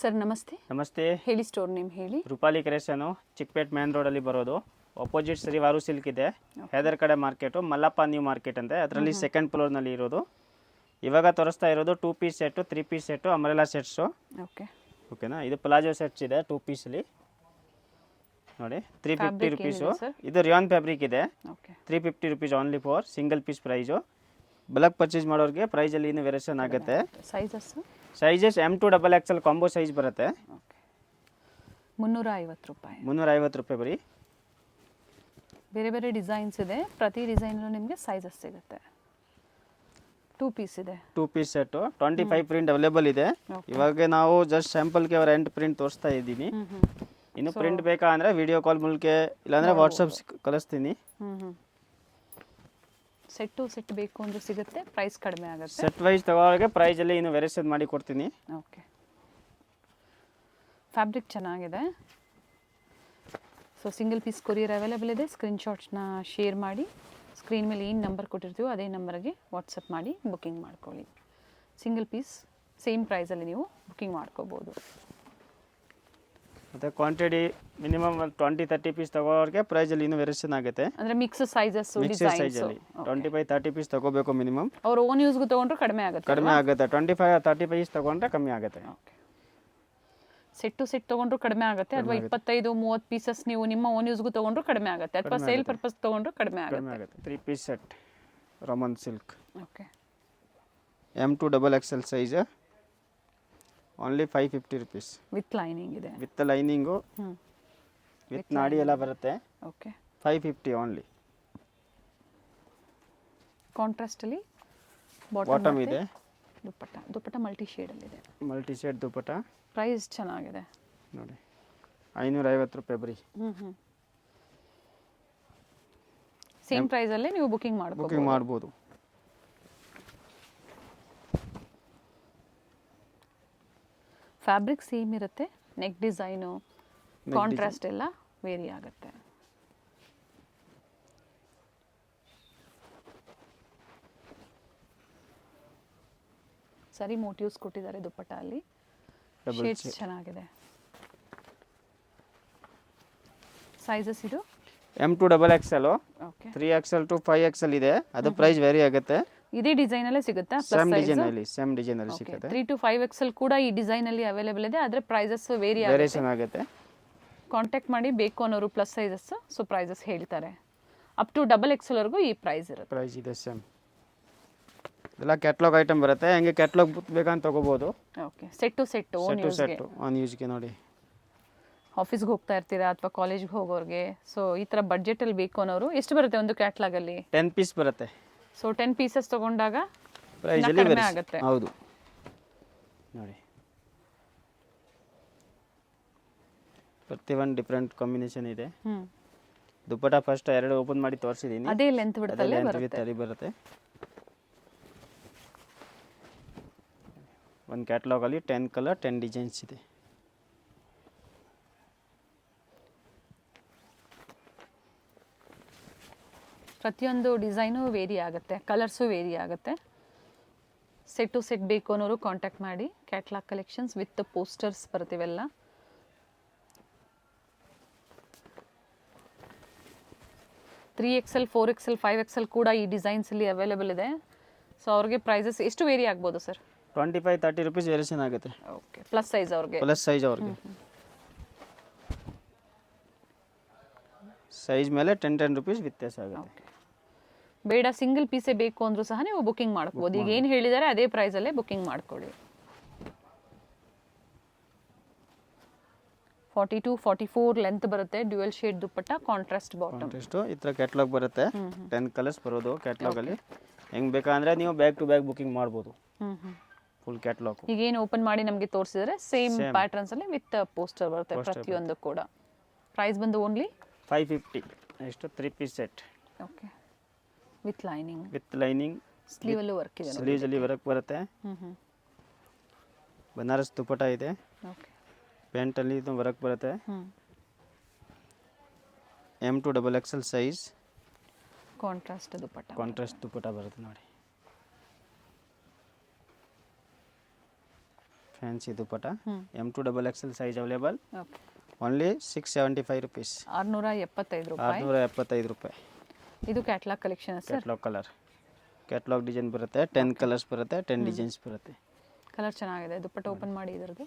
Sir ನಮಸ್ತೆ. ನಮಸ್ತೆ. ಹೇಳಿ, ಸ್ಟೋರ್ ನೇಮ್ ಹೇಳಿ. ರೂಪಾಲಿ ಕ್ರಿಯೇಷನು, ಚಿಕ್ಕಪೇಟ್ ಮೇನ್ ರೋಡಲ್ಲಿ ಬರೋದು. ಅಪೋಸಿಟ್ ಶ್ರೀವಾರು ಸಿಲ್ಕ್ ಇದೆ, ಹೆದರ್ ಕಡೆ ಮಾರ್ಕೆಟು, ಮಲ್ಲಪ್ಪ ನ್ಯೂ ಮಾರ್ಕೆಟ್ ಅಂತೆ, ಅದರಲ್ಲಿ ಸೆಕೆಂಡ್ ಫ್ಲೋರ್ನಲ್ಲಿ ಇರೋದು. ಇವಾಗ ತೋರಿಸ್ತಾ ಇರೋದು 2 piece set, 3 piece set, umbrella sets. ಓಕೆನಾ. ಇದು ಪ್ಲಾಜೋ ಸೆಟ್ಸ್ ಇದೆ 2 ಪೀಸಲ್ಲಿ ನೋಡಿ, 350 ರುಪೀಸು. ಇದು ರಿಯಾನ್ ಫ್ಯಾಬ್ರಿಕ್ ಇದೆ, 350 rupees only for single piece price. Bulk purchase ಮಾಡೋರಿಗೆ ಪ್ರೈಸಲ್ಲಿ ಇನ್ನೂ ವೇರಿಯೇಷನ್ ಆಗುತ್ತೆ. ಸೈಜಸ್ M2XXL ಕಾಂಬೋ ಸೈಜ್ ಬರುತ್ತೆ. 350 ರೂಪಾಯಿ. 350 ರೂಪಾಯಿ ಬರೀ. ಬೇರೆ ಬೇರೆ ಡಿಸೈನ್ಸ್ ಇದೆ, ಪ್ರತಿ ಡಿಸೈನಲ್ಲೂ ನಿಮಗೆ ಸೈಜಸ್ ಸಿಗುತ್ತೆ. 2 ಪೀಸ್ ಇದೆ, 2 ಪೀಸ್ ಸೆಟ್ಟು. 25 ಪ್ರಿಂಟ್ ಅವೈಲೇಬಲ್ ಇದೆ. ಇವಾಗ ನಾವು ಜಸ್ಟ್ ಸ್ಯಾಂಪಲ್ಗೆ ಅವರ 8 ಪ್ರಿಂಟ್ ತೋರಿಸ್ತಾ ಇದ್ದೀನಿ. ಇನ್ನು ಪ್ರಿಂಟ್ ಬೇಕಾ ಅಂದರೆ ವಿಡಿಯೋ ಕಾಲ್ ಮೂಲಕ ಇಲ್ಲಾಂದರೆ ವಾಟ್ಸಪ್ ಕಳಿಸ್ತೀನಿ. ಸೆಟ್ ಬೇಕು ಅಂದರೆ ಸಿಗುತ್ತೆ, ಪ್ರೈಸ್ ಕಡಿಮೆ ಆಗುತ್ತೆ. ಸೆಟ್ ವೈಸ್ ತಗೋರಿಗೆ ಪ್ರೈಸಲ್ಲಿ ಇನ್ನು ವೇರಿಯೇಷನ್ ಮಾಡಿ ಕೊಡ್ತೀನಿ. ಓಕೆ, ಫ್ಯಾಬ್ರಿಕ್ ಚೆನ್ನಾಗಿದೆ. So single piece courier available ಇದೆ. ಸ್ಕ್ರೀನ್ಶಾಟ್ಸ್ನ ಶೇರ್ ಮಾಡಿ, ಸ್ಕ್ರೀನ್ ಮೇಲೆ ಏನು ನಂಬರ್ ಕೊಟ್ಟಿರ್ತೀವೋ ಅದೇ ನಂಬರ್ಗೆ ವಾಟ್ಸಪ್ ಮಾಡಿ ಬುಕ್ಕಿಂಗ್ ಮಾಡ್ಕೊಳ್ಳಿ. ಸಿಂಗಲ್ ಪೀಸ್ ಸೇಮ್ ಪ್ರೈಸಲ್ಲಿ ನೀವು ಬುಕ್ಕಿಂಗ್ ಮಾಡ್ಕೋಬೋದು. ಮತ್ತು ಕ್ವಾಂಟಿಟಿ ಮಿನಿಮಮ್ 20-30 ಪೀಸ್ ತಗೋರಿಗೆ ಪ್ರೈಸಲ್ಲಿ ಇನ್ನೂ ವೇರಿಯೇಷನ್ ಆಗುತ್ತೆ. ಅಂದರೆ ಮಿಕ್ಸ್ ಸೈಜಸ್, ಸೈಜಲ್ಲಿ 25-30 ಪೀಸ್ ತಗೋಬೇಕು ಮಿನಿಮಮ್. ಅವ್ರ ಓನ್ ಯೂಸ್ಗೂ ತೊಗೊಂಡ್ರೆ ಕಡಿಮೆ ಆಗುತ್ತೆ. 25-30 ಪೀಸ್ ತಗೊಂಡ್ರೆ ಕಮ್ಮಿ ಆಗುತ್ತೆ. ಸೆಟ್ ತೊಗೊಂಡ್ರು ಕಡಿಮೆ ಆಗುತ್ತೆ, ಅಥವಾ 25-30 ಪೀಸಸ್ ನೀವು ನಿಮ್ಮ ಓನ್ ಯೂಸ್ಗೂ ತೊಗೊಂಡ್ರು ಕಡಿಮೆ ಆಗುತ್ತೆ, ಅಥವಾ ಸೇಲ್ ಪರ್ಪಸ್ ತೊಗೊಂಡ್ರು ಕಡಿಮೆ ಆಗುತ್ತೆ. 3 piece set roman silk. Okay, M2XXL size only 550 rupees. With lining ಇದೆ, ವಿತ್ ಲೈನಿಂಗು, ವಿತ್ ನಾಡಿ ಎಲ್ಲ ಬರುತ್ತೆ. Okay, 550 only. ಕಾಂಟ್ರಾಸ್ಟಲ್ಲಿ ಬಾಟಮ್ ಇದೆ. ದುಪ್ಪಟ್ಟ ಮಲ್ಟಿ ಶೇಡಲ್ಲಿದೆ. Multi shade dupatta. ಪ್ರೈಸ್ ಚೆನ್ನಾಗಿದೆ ನೋಡಿ, 550 ರೂಪಾಯಿ ಬರೀ. ಸೇಮ್ ಪ್ರೈಸಲ್ಲೇ ನೀವು ಬುಕ್ಕಿಂಗ್ ಮಾಡ್ಬೋದು. ಫ್ಯಾಬ್ರಿಕ್ ಸೇಮ್ ಇರುತ್ತೆ, ನೆಕ್ ಡಿಸೈನು ಕಾಂಟ್ರಾಸ್ಟ್ ಎಲ್ಲ ವೇರಿ ಆಗುತ್ತೆ. ಸರಿ ಮೋಟಿವ್ಸ್ ಕೊಟ್ಟಿದ್ದಾರೆ ದುಪ್ಪಟ್ಟ ಅಲ್ಲಿ. ಶೇಡ್ಸ್ ಚೆನ್ನಾಗಿದೆ. ಸೈಜಸ್ ಇದು M2XXL, okay, 3XL to 5XL ಇದೆ. ಅದು ಪ್ರೈಸ್ ವೇರಿ ಆಗುತ್ತೆ. ಇದೇ ಡಿಸೈನ್ ಅಲ್ಲೇ ಸಿಗುತ್ತಾ? ಸೇಮ್ ಡಿಸೈನ್ ಅಲ್ಲಿ ಸಿಗುತ್ತೆ. 3 to 5XL ಕೂಡ ಈ ಡಿಸೈನ್ ಅಲ್ಲಿ ಅವೈಲೇಬಲ್ ಇದೆ, ಆದ್ರೆ ಪ್ರೈಸಸ್ ವೇರಿಯೇಷನ್ ಆಗುತ್ತೆ. ಕಾಂಟ್ಯಾಕ್ಟ್ ಮಾಡಿ ಬೇಕು ಅನ್ನೋರು ಪ್ಲಸ್ ಸೈಜಸ್ ಸೊ ಪ್ರೈಸಸ್ ಹೇಳ್ತಾರೆ. ಅಪ್ ಟು XXL ವರೆಗೂ ಈ ಪ್ರೈಸ್ ಇರುತ್ತೆ. ಪ್ರೈಸ್ ಇದೆ ಸೇಮ್. ಎಲ್ಲ ಕ್ಯಾಟ್ಲಾಗ್ ಐಟಮ್ ಬರುತ್ತೆ, ಹಂಗೆ ಕ್ಯಾಟ್ಲಾಗ್ ಬೇಕಂತ ತಗೋಬಹುದು. ಓಕೆ, ಸೆಟ್ ಆನ್ ಯೂಸ್ಗೆ ನೋಡಿ. ಆಫೀಸ್ಗೆ ಹೋಗ್ತಾ ಇರ್ತೀರಾ ಅಥವಾ ಕಾಲೇಜ್ಗೆ ಹೋಗೋರಿಗೆ, ಸೊ ಈ ಥರ ಬಡ್ಜೆಟಲ್ಲಿ ಬೇಕು ಅನ್ನೋರು ಎಷ್ಟು ಬರುತ್ತೆ ಒಂದು ಕ್ಯಾಟ್ಲಾಗಲ್ಲಿ? 10 ಪೀಸ್ ಬರುತ್ತೆ. ಸೊ 10 ಪೀಸಸ್ ತೊಗೊಂಡಾಗ ಪ್ರೈಸಲ್ಲಿ ಕಡಿಮೆ ಆಗುತ್ತೆ. ಹೌದು ನೋಡಿ, ಪ್ರತಿಯೊಂದು ಡಿಫ್ರೆಂಟ್ ಕಾಂಬಿನೇಷನ್ ಇದೆ. ದುಪ್ಪಟ್ಟ ಫಸ್ಟ್ 2 ಓಪನ್ ಮಾಡಿ ತೋರಿಸಿದ್ದೀನಿ. ಅದೇ ಲೆಂತ್ ಬಿಡುತ್ತಲ್ಲೇ ಬರುತ್ತೆ. ಒಂದು ಕ್ಯಾಟ್ಲಾಗಲ್ಲಿ 10 ಕಲರ್ 10 ಡಿಸೈನ್ಸ್ ಇದೆ. ಪ್ರತಿಯೊಂದು ಡಿಸೈನು ವೇರಿ ಆಗುತ್ತೆ, ಕಲರ್ಸು ವೇರಿ ಆಗುತ್ತೆ. ಸೆಟ್ ಬೇಕು ಅನ್ನೋರು ಕಾಂಟ್ಯಾಕ್ಟ್ ಮಾಡಿ. ಕ್ಯಾಟ್ಲಾಗ್ ಕಲೆಕ್ಷನ್ಸ್ ವಿತ್ ಪೋಸ್ಟರ್ಸ್ ಬರ್ತೀವೆಲ್ಲ. ತ್ರೀ XL 4XL 5XL ಕೂಡ ಈ ಡಿಸೈನ್ಸಲ್ಲಿ ಅವೈಲೇಬಲ್ ಇದೆ. ಸೊ ಅವ್ರಿಗೆ ಪ್ರೈಸಸ್ ಎಷ್ಟು ವೇರಿ ಆಗ್ಬೋದು ಸರ್? 25-30 ರುಪೀಸ್ ವೇರಿಯೇಷನ್ ಆಗುತ್ತೆ. ಓಕೆ, ಪ್ಲಸ್ ಸೈಜ್ ಅವ್ರಿಗೆ. ಸೈಜ್ ಮೇಲೆ 10 ರುಪೀಸ್ ವ್ಯತ್ಯಾಸ ಆಗುತ್ತೆ. ಬೇಡ ಸಿಂಗಲ್ ಪೀಸೇ ಬೇಕು ಅಂದ್ರೂ ಸಹ ನೀವು ಬುಕ್ಕಿಂಗ್ ಮಾಡ್ಕೋಬೋದು. ಈಗ ಏನು ಹೇಳಿದ್ದಾರೆ ಅದೇ ಪ್ರೈಸಲ್ಲೇ ಬುಕ್ಕಿಂಗ್ ಮಾಡ್ಕೊಳ್ಳಿ. 42-44 ಲೆಂತ್ ಬರುತ್ತೆ. ಡ್ಯುಯಲ್ ಶೇಡ್ ದುಪ್ಪಟ್ಟ, ಕಾಂಟ್ರಾಸ್ಟ್ ಬಾಟಮ್. ಈ ಥರ ಕ್ಯಾಟ್ಲಾಗ್ ಬರುತ್ತೆ. 10 ಕಲರ್ಸ್ ಬರೋದು ಕ್ಯಾಟ್ಲಾಗಲ್ಲಿ. ಹೆಂಗೆ ಬೇಕಂದ್ರೆ ನೀವು ಬ್ಯಾಕ್ ಟು ಬ್ಯಾಕ್ ಬುಕ್ಕಿಂಗ್ ಮಾಡ್ಬೋದು. ಫುಲ್ ಕ್ಯಾಟ್ಲಾಗ್ ಈಗ ಏನು ಓಪನ್ ಮಾಡಿ ನಮಗೆ ತೋರಿಸಿದರೆ ಸೇಮ್ ಪ್ಯಾಟರ್ನ್ಸ್ ಅಲ್ಲಿ ವಿತ್ ಪೋಸ್ಟರ್ ಬರುತ್ತೆ ಪ್ರತಿಯೊಂದು ಕೂಡ. ಪ್ರೈಸ್ ಬಂದು ಓನ್ಲಿ 550. ಎಷ್ಟು 3 piece set. Okay, with lining sleeve ಅಲ್ಲಿ ವರ್ಕ್ ಇದೆ. ಸ್ಲೀವ್ಸ್ ಅಲ್ಲಿ ವರ್ಕ್ ಬರುತ್ತೆ. ಬನಾರಸ್ ದುಪ್ಪಟ್ಟ ಇದೆ. ಓಕೆ, ಪ್ಯಾಂಟ್ ಅಲ್ಲಿ ಇದು ವರ್ಕ್ ಬರುತ್ತೆ. M2XXL size. ಕಾಂಟ್ರಾಸ್ಟ್ ದುಪ್ಪಟ್ಟ ಬರುತ್ತೆ ನೋಡಿ. ಫ್ಯಾನ್ಸಿ ದುಪ್ಪಟ ಹ್ಮ್. M2 XXL size available. Okay. Only 675 rupees. 675 ರೂಪಾಯಿ. 675 ರೂಪಾಯಿ. ಇದು catalogue collection sir. Catalogue colour, catalogue design ಬರುತ್ತೆ. 10 ಕಲರ್ಸ್ ಬರುತ್ತೆ, 10 ಡಿಸೈನ್ಸ್ ಬರುತ್ತೆ. ಕಲರ್ ಚೆನ್ನಾಗಿದೆ. ದುಪ್ಪಟ್ಟ ಓಪನ್ ಮಾಡಿ ಇದರದ್ದು.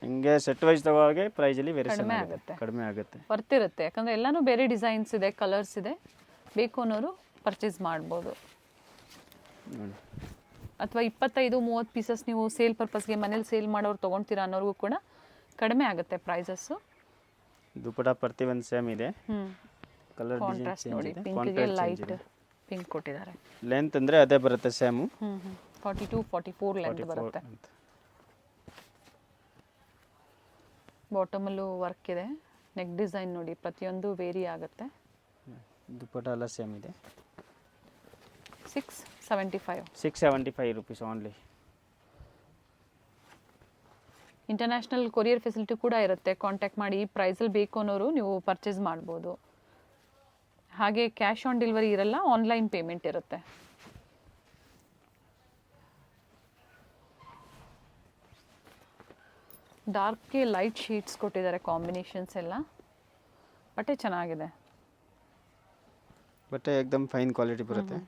ಹಿಂಗೆ ಸೆಟ್ ವೈಸ್ ತಗೋವಾಗೆ ಪ್ರೈಸಲ್ಲಿ ವೇರಿಯೇಷನ್ ಕಡಿಮೆ ಆಗುತ್ತೆ, ಆಗುತ್ತೆ. ಕಡಿಮೆ ಆಗುತ್ತೆ. ವರ್ತ್ ಇರುತ್ತೆ, ಯಾಕಂದರೆ ಎಲ್ಲನೂ ಬೇರೆ ಡಿಸೈನ್ಸ್ ಇದೆ, ಕಲರ್ಸ್ ಇದೆ. ಬೇಕು ಅನ್ನೋರು ಪರ್ಚೇಸ್ ಮಾಡ್ಬೋದು. ನೋಡಿ ಅಥವಾ 25-30 ಪೀಸಸ್ ನೀವು ಸೇಲ್ ಪರ್ಪಸ್ಗೆ ಮನೇಲಿ ಸೇಲ್ ಮಾಡೋರು ತೊಗೊಳ್ತೀರಾ ಅನ್ನೋರಿಗೂ ಕೂಡ ಕಡಿಮೆ ಆಗುತ್ತೆ ಪ್ರೈಸಸ್ಸು. ದುಪ್ಪಟ ಪ್ರತಿ ಒಂದು ಸೇಮ್ ಇದೆ. ಕಲರ್ ಡಿಸೈನ್ ಕಾಂಟ್ರಾಸ್ಟ್ ಚೇಂಜ್ ನೋಡಿ, ಇದೆ, ಪಿಂಕ್ಗೆ ಕಾಂಟ್ರಾಸ್ಟ್ ಲೈಟ್ ಚೇಂಜ್ ಇದೆ. ಪಿಂಕ್ ಕೊಟ್ಟಿದ್ದಾರೆ. ಲೆಂತ್ ಅಂದರೆ ಅದೇ ಬರುತ್ತೆ ಸೇಮು. 42-44 ಲೆಂತ್ ಬರುತ್ತೆ. ಬಾಟಮಲ್ಲೂ ವರ್ಕ್ ಇದೆ. ನೆಕ್ ಡಿಸೈನ್ ನೋಡಿ, ಪ್ರತಿಯೊಂದು ವೇರಿ ಆಗುತ್ತೆ. ದುಪ್ಪಟ ಎಲ್ಲ ಸೇಮ್ ಇದೆ. 675. 675 rupees only. International courier facility ಕೂಡ ಇರುತ್ತೆ. ಕಾಂಟ್ಯಾಕ್ಟ್ ಮಾಡಿ ಈ ಪ್ರೈಸಲ್ಲಿ ಬೇಕು ಅನ್ನೋರು ನೀವು ಪರ್ಚೇಸ್ ಮಾಡ್ಬೋದು. ಹಾಗೆ ಕ್ಯಾಶ್ ಆನ್ ಡೆಲಿವರಿ ಇರಲ್ಲ, ಆನ್ಲೈನ್ ಪೇಮೆಂಟ್ ಇರುತ್ತೆ. ಡಾರ್ಕ್ಗೆ ಲೈಟ್ ಶೀಟ್ಸ್ ಕೊಟ್ಟಿದ್ದಾರೆ, ಕಾಂಬಿನೇಷನ್ಸ್ ಎಲ್ಲ. ಬಟ್ಟೆ ಚೆನ್ನಾಗಿದೆ. ಬಟ್ಟೆ ಏಕದಮ್ ಫೈನ್ ಕ್ವಾಲಿಟಿ ಬರುತ್ತೆ.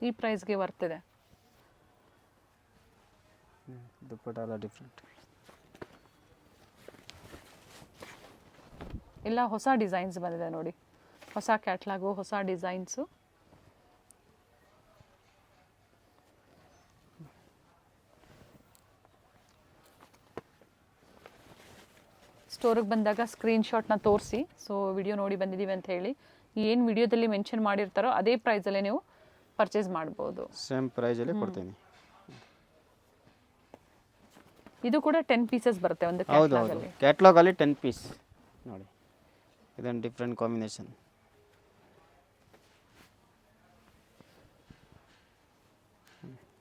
ಈ ಪ್ರೈಸ್ಗೆ ವರ್ತಿದೆ. ದುಪ್ಪಟ ಎಲ್ಲ ಡಿಫ್ರೆಂಟ್. ಎಲ್ಲ ಹೊಸ ಡಿಸೈನ್ಸ್ ಬಂದಿದೆ ನೋಡಿ, ಹೊಸ ಕ್ಯಾಟ್ಲಾಗು, ಹೊಸ ಡಿಸೈನ್ಸು. ಸ್ಟೋರಿಗೆ ಬಂದಾಗ ಸ್ಕ್ರೀನ್ಶಾಟ್ನ ತೋರಿಸಿ. ಸೊ ವಿಡಿಯೋ ನೋಡಿ ಬಂದಿದ್ದೀವಿ ಅಂತ ಹೇಳಿ ಏನು ವಿಡಿಯೋದಲ್ಲಿ ಮೆನ್ಷನ್ ಮಾಡಿರ್ತಾರೋ ಅದೇ ಪ್ರೈಸಲ್ಲೇ ನೀವು ಪರ್ಚೇಸ್ ಮಾಡ್ಬೋದು. ಸೇಮ್ ಪ್ರೈಸಲ್ಲಿ ಕೊಡ್ತೀನಿ. ಇದು ಕೂಡ 10 ಪೀಸಸ್ ಬರುತ್ತೆ ಒಂದು ಹೌದು ಹೌದು, ಕ್ಯಾಟ್ಲಾಗಲ್ಲಿ. ಕ್ಯಾಟ್ಲಾಗಲ್ಲಿ 10 ಪೀಸ್ ನೋಡಿ. ಇದೊಂದು different combination.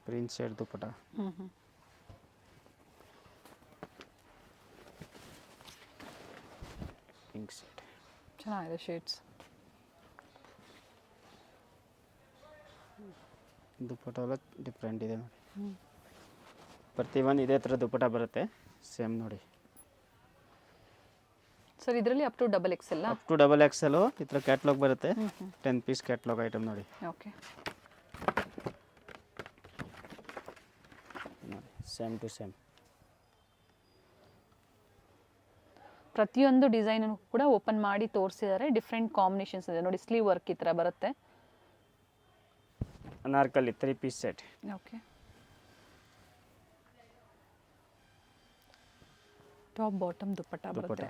Prince shade dupatta. Pink shade ಚೆನ್ನಾಗಿದೆ ಶೇಡ್ಸ್. ದುಪ್ಪಟ ಎಲ್ಲ ಡಿಫ್ರೆಂಟ್ ಇದೆ ನೋಡಿ. ಪ್ರತಿ ಒಂದು ಇದೇ ಥರ ದುಪ್ಪಟ ಬರುತ್ತೆ ಸೇಮ್ ನೋಡಿ. ಸರ್ ಇದರಲ್ಲಿ up to XXL. Up to XXL ಈ ಥರ ಕ್ಯಾಟ್ಲಾಗ್ ಬರುತ್ತೆ. 10 ಪೀಸ್ ಕ್ಯಾಟ್ಲಾಗ್ ಐಟಮ್ ನೋಡಿ. ಓಕೆ. ನೋಡಿ ಸೇಮ್ ಟು ಸೇಮ್. ಪ್ರತಿಯೊಂದು ಡಿಸೈನ್ ಕೂಡ ಓಪನ್ ಮಾಡಿ ತೋರಿಸಿದ್ದಾರೆ. ಡಿಫ್ರೆಂಟ್ ಕಾಂಬಿನೇಷನ್ಸ್ ಇದೆ ನೋಡಿ. ಸ್ಲೀವ್ ವರ್ಕ್ ಈ ಥರ ಬರುತ್ತೆ. Anarkali 3 piece set. Okay. Top bottom dupatta ಬರುತ್ತೆ.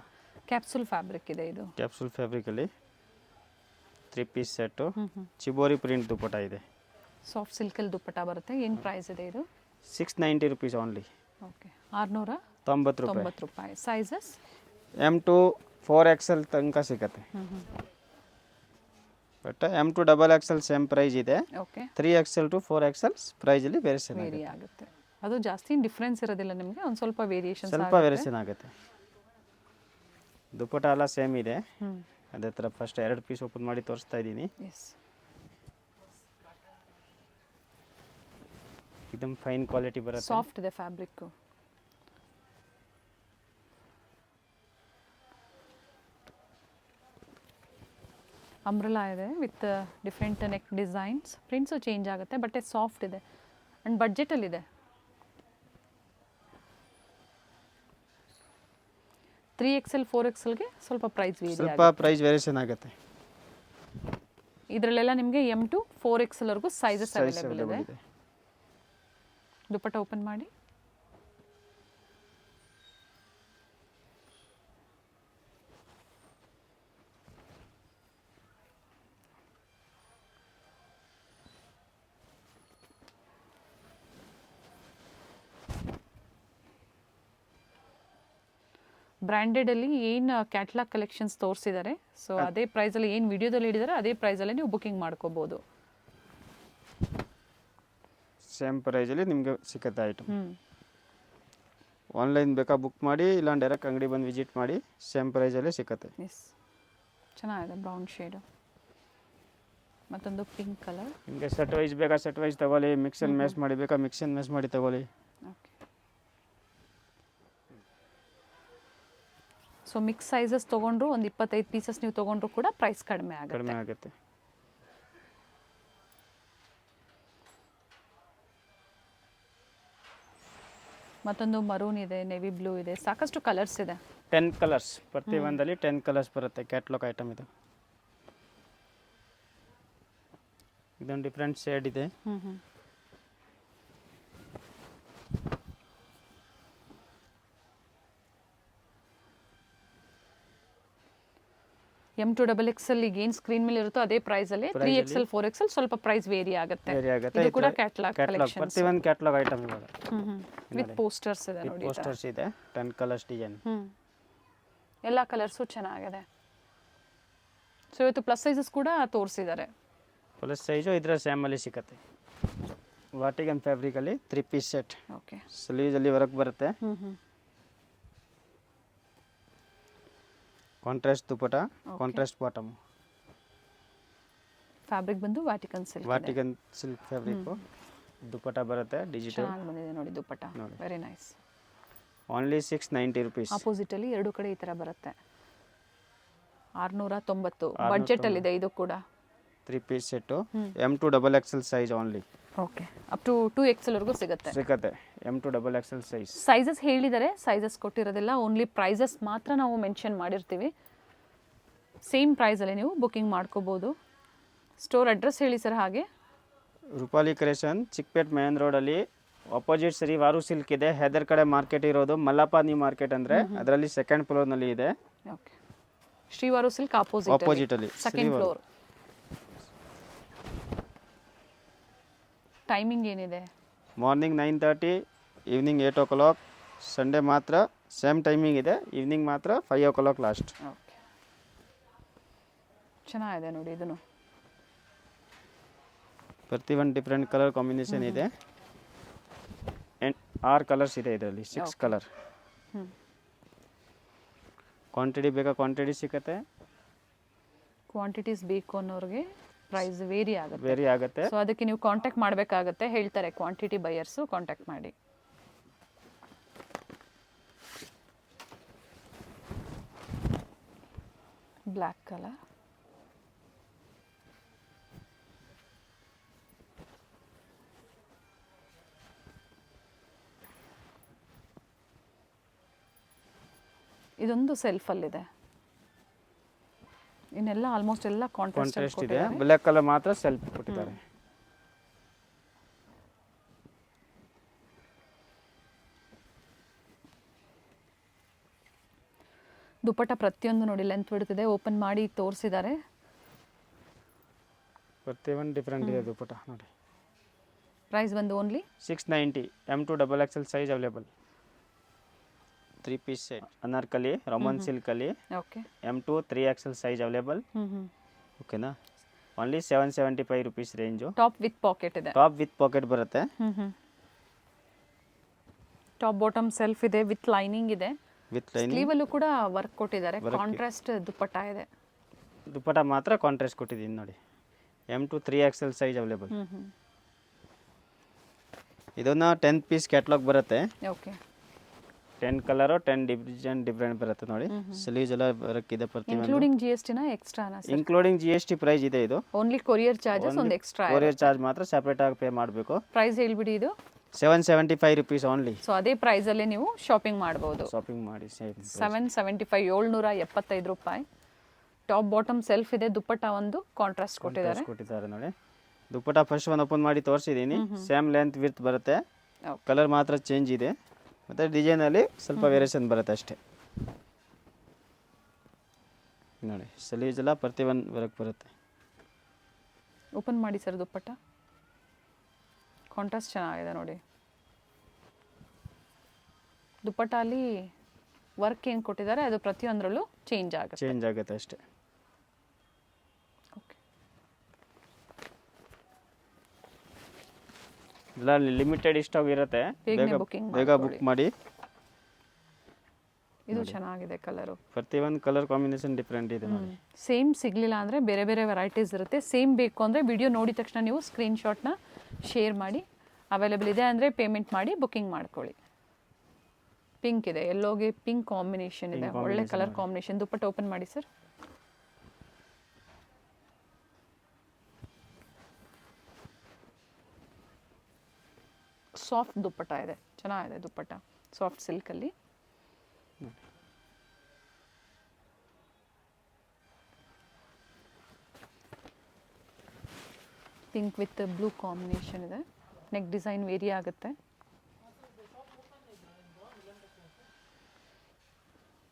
ಕ್ಯಾಪ್ಸೂಲ್ ಫ್ಯಾಬ್ರಿಕ್ ಇದೆ ಇದು. ಕ್ಯಾಪ್ಸೂಲ್ ಫ್ಯಾಬ್ರಿಕಲ್ಲಿ 3 piece set. Shibori print dupatta ಇದೆ. ಸಾಫ್ಟ್ ಸಿಲ್ಕಲ್ಲಿ ದುಪ್ಪಟ್ಟ ಬರುತ್ತೆ. ಏನು ಪ್ರೈಸ್ ಇದೆ ಇದು? 690 ರುಪೀಸ್ ಓನ್ಲಿ. ಓಕೆ. 690 ರೂಪಾಯಿ. ಸೈಜಸ್ M2 4XL ತನಕ ಸಿಗುತ್ತೆ. But M2 XXL same price ಇದೆ. ಓಕೆ. 3XL to 4XL ಪ್ರೈಸಲ್ಲಿ ವೇರಿಯೇಷನ್ ವೇರಿ ಆಗುತ್ತೆ. ಅದು ಜಾಸ್ತಿ ಡಿಫ್ರೆನ್ಸ್ ಇರೋದಿಲ್ಲ ನಿಮಗೆ, ಒಂದು ಸ್ವಲ್ಪ ವೇರಿಯೇಷನ್. ಸ್ವಲ್ಪ ವೇರಿಯೇಷನ್ ಆಗುತ್ತೆ. ದುಪ್ಪಟ ಎಲ್ಲ ಸೇಮ್ ಇದೆ. ಅದೇ ಥರ ಫಸ್ಟ್ 2 ಪೀಸ್ ಓಪನ್ ಮಾಡಿ ತೋರಿಸ್ತಾ ಇದ್ದೀನಿ. ಎಸ್. ಇದಮ್ ಫೈನ್ ಕ್ವಾಲಿಟಿ ಬರುತ್ತೆ. ಸಾಫ್ಟ್ ಇದೆ ಫ್ಯಾಬ್ರಿಕ್. ಅಂಬ್ರೆಲಾ ಇದೆ with different neck designs. Prints change ಆಗುತ್ತೆ. ಬಟ್ಟೆ ಸಾಫ್ಟ್ ಇದೆ ಆ್ಯಂಡ್ ಬಡ್ಜೆಟಲ್ಲಿದೆ. 3XL 4XLಗೆ ಸ್ವಲ್ಪ ಪ್ರೈಸ್ ಸ್ವಲ್ಪ ಪ್ರೈಸ್ ವೇರಿಯೇಷನ್ ಆಗುತ್ತೆ. ಇದರಲ್ಲೆಲ್ಲ ನಿಮಗೆ M2 4XL ವರೆಗೂ ಸೈಜಸ್ ಅವೈಲೇಬಲ್ ಇದೆ. ದುಪ್ಪಟ್ಟ ಓಪನ್ ಮಾಡಿ. ಬ್ರ್ಯಾಂಡೆಡಲ್ಲಿ ಏನು ಕ್ಯಾಟ್ಲಾಗ್ ಕಲೆಕ್ಷನ್ಸ್ ತೋರಿಸಿದ್ದಾರೆ, ಸೊ ಅದೇ ಪ್ರೈಸಲ್ಲಿ ಏನು ವಿಡಿಯೋದಲ್ಲಿ ಹೇಳಿದ್ದಾರೆ ಅದೇ ಪ್ರೈಸಲ್ಲಿ ನೀವು ಬುಕಿಂಗ್ ಮಾಡ್ಕೋಬೋದು. ಸೇಮ್ ಪ್ರೈಸಲ್ಲಿ ನಿಮಗೆ ಸಿಗುತ್ತೆ ಐಟಮ್. ಆನ್ಲೈನ್ ಬೇಕಾ ಬುಕ್ ಮಾಡಿ, ಇಲ್ಲ ಡೈರೆಕ್ಟ್ ಅಂಗಡಿ ಬಂದು ವಿಸಿಟ್ ಮಾಡಿ, ಸೇಮ್ ಪ್ರೈಸಲ್ಲಿ ಸಿಗುತ್ತೆ. ಎಸ್. ಚೆನ್ನಾಗಿದೆ ಬ್ರೌನ್ ಶೇಡು. ಮತ್ತೊಂದು ಪಿಂಕ್ ಕಲರ್. ನಿಮಗೆ ಸೆಟ್ ವೈಸ್ ಬೇಕಾ ಸೆಟ್ ವೈಸ್ ತಗೊಳ್ಳಿ, ಮಿಕ್ಸ್ ಆ್ಯಂಡ್ ಮ್ಯಾಚ್ ಮಾಡಿ ಬೇಕಾ ಮಿಕ್ಸ್ ಆ್ಯಂಡ್ ಮ್ಯಾಚ್ ಮಾಡಿ ತಗೊಳ್ಳಿ. ಓಕೆ. ಸೊ ಮಿಕ್ಸ್ ಸೈಜಸ್ ತೊಗೊಂಡ್ರು ಒಂದು 25 ಪೀಸಸ್ ನೀವು ತೊಗೊಂಡ್ರು ಕೂಡ ಪ್ರೈಸ್ ಕಡಿಮೆ ಕಡಿಮೆ ಆಗುತ್ತೆ. ಆಗುತ್ತೆ. ಮತ್ತೊಂದು ಮರೂನ್ ಇದೆ, ನೆವಿ ಬ್ಲೂ ಇದೆ, ಸಾಕಷ್ಟು ಕಲರ್ಸ್ ಇದೆ. 10 ಕಲರ್ಸ್, ಪ್ರತಿ ಒಂದಲ್ಲಿ 10 ಕಲರ್ಸ್ ಬರುತ್ತೆ. ಕ್ಯಾಟ್ಲಾಗ್ ಐಟಮ್ ಇದು. ಇದೊಂದು ಡಿಫ್ರೆಂಟ್ ಶೇಡ್ ಇದೆ. M2XXL ಈಗ ಏನು ಸ್ಕ್ರೀನ್ ಮೇಲೆ ಇರುತ್ತೋ ಅದೇ ಪ್ರೈಸ್ ಅಲ್ಲಿ. 3XL 4XL ಸ್ವಲ್ಪ ಪ್ರೈಸ್ ವೇರಿ ಆಗುತ್ತೆ. ಇದು ಕೂಡ ಕ್ಯಾಟಲಾಗ್ ಕಲೆಕ್ಷನ್. ಪ್ರತಿ ಒಂದು ಕ್ಯಾಟ್ಲಾಗ್ ಐಟಮ್ ಇವಾಗ ವಿತ್ ಪೋಸ್ಟರ್ಸ್ ಇದೆ ನೋಡಿ. ಪೋಸ್ಟರ್ಸ್ ಇದೆ 10 ಕಲರ್ಸ್ ಡಿಸೈನ್. ಎಲ್ಲ ಕಲರ್ಸು ಚೆನ್ನಾಗಿದೆ. ಸೊ ಇವತ್ತು ಪ್ಲಸ್ ಸೈಜಸ್ ಕೂಡ ತೋರಿಸಿದ್ದಾರೆ. ಪ್ಲಸ್ ಸೈಜು ಇದರ ಸ್ಯಾಮಲ್ಲಿ ಸಿಗುತ್ತೆ. ವಾಟಿಗನ್ ಫ್ಯಾಬ್ರಿಕಲ್ಲಿ 3 ಪೀಸ್ ಸೆಟ್. ಓಕೆ. ಸ್ಲೀವ್ಸಲ್ಲಿ ವರ್ಕ್ ಬರುತ್ತೆ. Contrast dupatta, contrast bottom. Fabric ಬಂದು ವಾಟಿಕನ್ ಸಿಲ್ಕ್ ಫ್ಯಾಬ್ರಿಕ್. ದುಪಟ ಬರುತ್ತೆ ಡಿಜಿಟಲ್. ಚೆನ್ನಾಗಿ ಬಂದಿದೆ ನೋಡಿ dupatta. Very nice. Only 690 rupees. Opposite ಅಲ್ಲಿ ಎರಡು ಕಡೆ ಈ ತರ ಬರುತ್ತೆ. 690 ಬಜೆಟ್ ಅಲ್ಲಿ ಇದೆ ಇದು ಕೂಡ. 3 piece set. M2XXL size only. Okay. Up to 2XL ವರೆಗೂ ಸಿಗುತ್ತೆ. M2XXL size. ಸೈಜಸ್ ಹೇಳಿದರೆ ಸೈಜಸ್ ಕೊಟ್ಟಿರೋದಿಲ್ಲ, ಓನ್ಲಿ ಪ್ರೈಸಸ್ ಮಾತ್ರ ನಾವು ಮೆನ್ಷನ್ ಮಾಡಿರ್ತೀವಿ. ಸೇಮ್ ಪ್ರೈಸಲ್ಲಿ ನೀವು ಬುಕಿಂಗ್ ಮಾಡ್ಕೋಬೋದು. ಸ್ಟೋರ್ ಅಡ್ರೆಸ್ ಹೇಳಿ ಸರ್. ಹಾಗೆ ರೂಪಾಲಿ ಕ್ರಿಯೇಷನ್, ಚಿಕ್ಕಪೇಟ್ ಮೇನ್ ರೋಡಲ್ಲಿ ಅಪೋಸಿಟ್ ಸರಿ ವಾರು ಸಿಲ್ಕ್ ಇದೆ. ಹೆದರ್ ಕಡೆ ಮಾರ್ಕೆಟ್ ಇರೋದು ಮಲ್ಲಪ್ಪ ನ್ಯೂ ಮಾರ್ಕೆಟ್ ಅಂದರೆ ಅದರಲ್ಲಿ ಸೆಕೆಂಡ್ ಫ್ಲೋರ್ನಲ್ಲಿ ಇದೆ. ಓಕೆ. ಶ್ರೀವಾರು ಸಿಲ್ಕ್ ಆಪೋಸಿಟ್ ಅಲ್ಲಿ ಸೆಕೆಂಡ್ ಫ್ಲೋರ್. ಟೈಮಿಂಗ್ ಏನಿದೆ? Morning 9:30, evening 8 o'clock. ಸಂಡೇ ಮಾತ್ರ ಸೇಮ್ ಟೈಮಿಂಗ್ ಇದೆ. ಈವ್ನಿಂಗ್ ಮಾತ್ರ 5 o'clock ಲಾಸ್ಟ್. ಓಕೆ. ಚೆನ್ನಾಗಿದೆ ನೋಡಿ ಇದನ್ನು. ಪ್ರತಿ ಒಂದು ಡಿಫ್ರೆಂಟ್ ಕಲರ್ ಕಾಂಬಿನೇಷನ್ ಇದೆ. 6 ಕಲರ್ಸ್ ಇದೆ ಇದರಲ್ಲಿ. 6 ಕಲರ್. ಕ್ವಾಂಟಿಟಿ ಬೇಕಾ ಕ್ವಾಂಟಿಟಿ ಸಿಗುತ್ತೆ. ಕ್ವಾಂಟಿಟೀಸ್ ಬೇಕು ಅನ್ನೋರಿಗೆ ಪ್ರೈಸ್ ವೇರಿ ಆಗುತ್ತೆ. ಸೊ ಅದಕ್ಕೆ ನೀವು ಕಾಂಟ್ಯಾಕ್ಟ್ ಮಾಡಬೇಕಾಗುತ್ತೆ. ಹೇಳ್ತಾರೆ ಕ್ವಾಂಟಿಟಿ ಬೈಯರ್ಸು ಕಾಂಟ್ಯಾಕ್ಟ್ ಮಾಡಿ. Black colour. ಇದೊಂದು ಸೆಲ್ಫಲ್ಲಿದೆ. ಇನ್ನೆಲ್ಲ ಆಲ್ಮೋಸ್ಟ್ ಎಲ್ಲ ಕಾಂಟ್ರಾಸ್ಟ್ ಇದೆ. ಬ್ಲ್ಯಾಕ್ ಕಲರ್ ಮಾತ್ರ ಸೆಲ್ಫ್ ಕೊಟ್ಟಿದ್ದಾರೆ. ದುಪಟ್ಟ ಪ್ರತಿಯೊಂದು ನೋಡಿ ಲೆಂತ್ ಬಿಡುತ್ತಿದೆ. ಓಪನ್ ಮಾಡಿ ತೋರಿಸಿದ್ದಾರೆ. ಪ್ರತಿಯೊಂದು ಡಿಫ್ರೆಂಟ್ ಇದೆ ದುಪಟ್ಟ ನೋಡಿ. ಪ್ರೈಸ್ ಬಂದು only 690. M2XXL size available. 3 piece set. Anarkali roman silk ಅಲ್ಲಿ. Okay. M2 3XL size available. ಓಕೆನಾ. Only 775 rupees range. Top with pocket ಇದೆ. ಟಾಪ್ ವಿತ್ ಪಾಕೆಟ್ ಬರುತ್ತೆ. ಟಾಪ್ ಬಾಟಮ್ ಸೆಲ್ಫ್ ಇದೆ ವಿತ್ ಲೈನಿಂಗ್ ಇದೆ. With lining. ಸ್ಲೀವ್ ಅಲ್ಲೂ ಕೂಡ work ಕೊಟ್ಟಿದ್ದಾರೆ. Contrast dupatta ಇದೆ. ದುಪಟ್ಟ ಮಾತ್ರ ಕಾಂಟ್ರಾಸ್ಟ್ ಕೊಟ್ಟಿದ್ದೀನಿ ನೋಡಿ. M2 3XL size available. ಇದನ್ನ 10 ಪೀಸ್ ಕ್ಯಾಟ್ಲಾಗ್ ಬರುತ್ತೆ. ಓಕೆ. 10 ಕಲರ್ 10 ಡಿಫ್ರೆಂಟ್ ಬರುತ್ತೆ ನೋಡಿ. ಸ್ಲೀವ್ಸ್ ಎಲ್ಲ ವರ್ಕ್ ಇದೆ ಪ್ರತಿ ಒಂದು. ಇನ್ಕ್ಲೂಡಿಂಗ್ GST ನಾ ಎಕ್ಸ್ಟ್ರಾನಾ ಸರ್? ಇನ್ಕ್ಲೂಡಿಂಗ್ GST ಪ್ರೈಸ್ ಇದೆ ಇದು. ಓನ್ಲಿ ಕೊರಿಯರ್ ಚಾರ್ಜಸ್ ಒಂದು ಎಕ್ಸ್ಟ್ರಾ. ಕೊರಿಯರ್ ಚಾರ್ಜ್ ಮಾತ್ರ ಸೆಪರೇಟ್ ಆಗಿ ಪೇ ಮಾಡಬೇಕು. ಪ್ರೈಸ್ ಹೇಳ್ಬಿಡಿ ಇದು. 775 rupees ಓನ್ಲಿ. ಸೊ ಅದೇ ಪ್ರೈಸ್ ಅಲ್ಲಿ ನೀವು ಶಾಪಿಂಗ್ ಮಾಡಬಹುದು. ಶಾಪಿಂಗ್ ಮಾಡಿ 775 775 ರೂಪಾಯಿ. ಟಾಪ್ ಬಾಟಮ್ ಸೆಲ್ಫ್ ಇದೆ. ದುಪಟ್ಟ ಒಂದು ಕಾಂಟ್ರಾಸ್ಟ್ ಕೊಟ್ಟಿದ್ದಾರೆ ನೋಡಿ. ದುಪಟ್ಟ ಫಸ್ಟ್ ಒಂದು ಓಪನ್ ಮಾಡಿ ತೋರಿಸಿದ್ದೀನಿ. ಸೇಮ್ ಲೆಂತ್ ವಿಡ್ತ್ ಬರುತ್ತೆ. ಕಲರ್ ಮಾತ್ರ ಚೇಂಜ್ ಇದೆ. ಮತ್ತು ಡಿಸೈನಲ್ಲಿ ಸ್ವಲ್ಪ ವೇರಿಯೇಷನ್ ಬರುತ್ತೆ ಅಷ್ಟೇ ನೋಡಿ. ಸ್ಲೀವ್ಸ್ ಎಲ್ಲ ಪ್ರತಿ ಒಂದು ವರ್ಕ್ ಬರುತ್ತೆ. ಓಪನ್ ಮಾಡಿ ಸರ್ ದುಪ್ಪಟ್ಟ. ಕಾಂಟ್ರಾಸ್ಟ್ ಚೆನ್ನಾಗಿದೆ ನೋಡಿ. ದುಪ್ಪಟ್ಟ ಅಲ್ಲಿ ವರ್ಕ್ ಏನು ಕೊಟ್ಟಿದ್ದಾರೆ ಅದು ಪ್ರತಿಯೊಂದರಲ್ಲೂ ಚೇಂಜ್ ಆಗುತ್ತೆ ಅಷ್ಟೇ. ಓಕೆ. ಇಲ್ಲ ಲಿಮಿಟೆಡ್ ಸ್ಟಾಕ್ ಇರುತ್ತೆ. ಬೇಗ ಬುಕ್ ಮಾಡಿ. ಇದು ಚೆನ್ನಾಗಿದೆ ಕಲರು. ಪ್ರತಿಯೊಂದು ಕಲರ್ ಕಾಂಬಿನೇಷನ್ ಡಿಫ್ರೆಂಟ್ ಇದೆ ನೋಡಿ. ಸೇಮ್ ಸಿಗಲಿಲ್ಲ ಅಂದರೆ ಬೇರೆ ಬೇರೆ ವೆರೈಟೀಸ್ ಇರುತ್ತೆ. ಸೇಮ್ ಬೇಕು ಅಂದರೆ ವಿಡಿಯೋ ನೋಡಿದ ತಕ್ಷಣ ನೀವು ಸ್ಕ್ರೀನ್ಶಾಟ್ನ ಶೇರ್ ಮಾಡಿ, ಅವೈಲೇಬಲ್ ಇದೆ ಅಂದರೆ ಪೇಮೆಂಟ್ ಮಾಡಿ ಬುಕ್ಕಿಂಗ್ ಮಾಡ್ಕೊಳ್ಳಿ. ಪಿಂಕ್ ಇದೆ, ಎಲ್ಲೋಗೆ ಪಿಂಕ್ ಕಾಂಬಿನೇಷನ್ ಇದೆ, ಒಳ್ಳೆ ಕಲರ್ ಕಾಂಬಿನೇಷನ್. ದುಪ್ಪಟ್ಟ ಓಪನ್ ಮಾಡಿ ಸರ್. ಸಾಫ್ಟ್ ದುಪ್ಪಟ್ಟ ಇದೆ, ಚೆನ್ನಾಗಿದೆ ದುಪ್ಪಟ್ಟ, ಸಾಫ್ಟ್ ಸಿಲ್ಕಲ್ಲಿ. ಪಿಂಕ್ ವಿತ್ ಬ್ಲೂ ಕಾಂಬಿನೇಷನ್ ಇದೆ. ನೆಕ್ ಡಿಸೈನ್ ವೇರಿ ಆಗುತ್ತೆ.